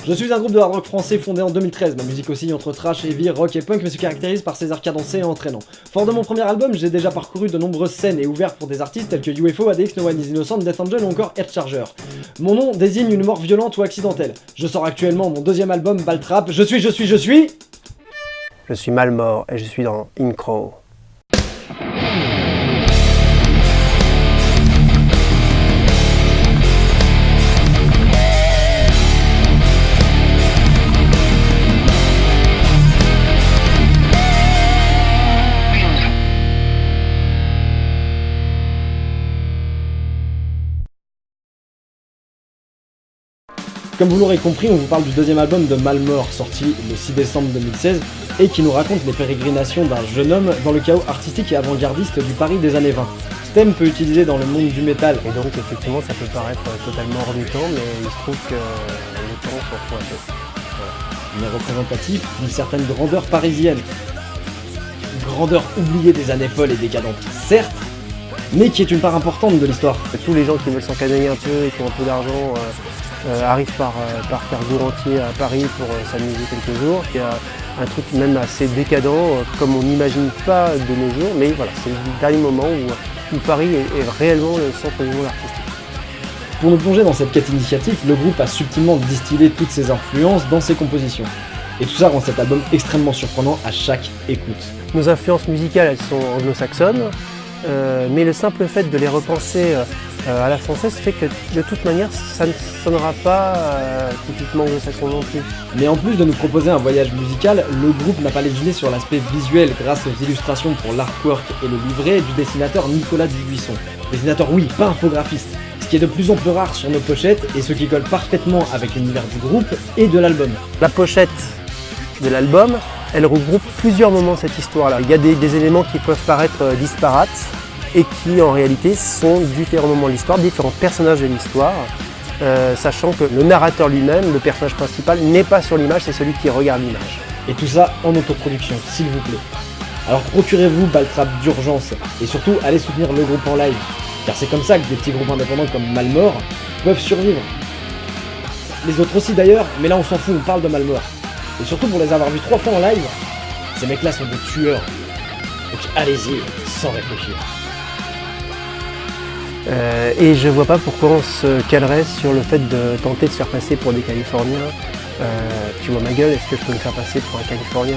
Je suis un groupe de hard rock français fondé en 2013, ma musique oscille entre trash, heavy, rock et punk mais se caractérise par ses airs cadencés et entraînants. Fort de mon premier album, j'ai déjà parcouru de nombreuses scènes et ouvert pour des artistes tels que UFO, ADX, No One Is Innocent, Death Angel ou encore Head Charger. Mon nom désigne une mort violente ou accidentelle. Je sors actuellement mon deuxième album, Baltrap, je suis... Je suis Malmort et je suis dans Incro. Comme vous l'aurez compris, on vous parle du deuxième album de Malmort, sorti le 6 décembre 2016, et qui nous raconte les pérégrinations d'un jeune homme dans le chaos artistique et avant-gardiste du Paris des années 20. Thème peu utilisé dans le monde du métal. Et donc effectivement ça peut paraître totalement hors du temps, mais il se trouve que le temps s'en fout un peu. Voilà. Il est représentatif d'une certaine grandeur parisienne. Une grandeur oubliée des années folles et décadentes, certes, mais qui est une part importante de l'histoire. Tous les gens qui veulent s'encadrer un peu et qui ont un peu d'argent arrivent par cargo entier à Paris pour s'amuser quelques jours, qui a un truc même assez décadent, comme on n'imagine pas de nos jours, mais voilà, c'est le dernier moment où Paris est réellement le centre du monde artistique. Pour nous plonger dans cette quête initiatique, le groupe a subtilement distillé toutes ses influences dans ses compositions. Et tout ça rend cet album extrêmement surprenant à chaque écoute. Nos influences musicales, elles sont anglo-saxonnes, mais le simple fait de les repenser à la française fait que de toute manière ça ne sonnera pas typiquement anglo-saxon non plus. Mais en plus de nous proposer un voyage musical, le groupe n'a pas lésiné sur l'aspect visuel grâce aux illustrations pour l'artwork et le livret du dessinateur Nicolas Dubuisson. Dessinateur oui, pas infographiste, ce qui est de plus en plus rare sur nos pochettes et ce qui colle parfaitement avec l'univers du groupe et de l'album. La pochette de l'album, elle regroupe plusieurs moments de cette histoire-là. Il y a des éléments qui peuvent paraître disparates et qui en réalité sont différents moments de l'histoire, différents personnages de l'histoire, sachant que le narrateur lui-même, le personnage principal, n'est pas sur l'image, c'est celui qui regarde l'image. Et tout ça en autoproduction, s'il vous plaît. Alors procurez-vous Baltrap d'urgence et surtout allez soutenir le groupe en live, car c'est comme ça que des petits groupes indépendants comme Malmort peuvent survivre. Les autres aussi d'ailleurs, mais là on s'en fout, on parle de Malmort. Et surtout pour les avoir vus 3 fois en live, ces mecs-là sont des tueurs. Donc allez-y, sans réfléchir. Et je vois pas pourquoi on se calerait sur le fait de tenter de se faire passer pour des Californiens. Tu vois ma gueule, est-ce que je peux me faire passer pour un Californien ?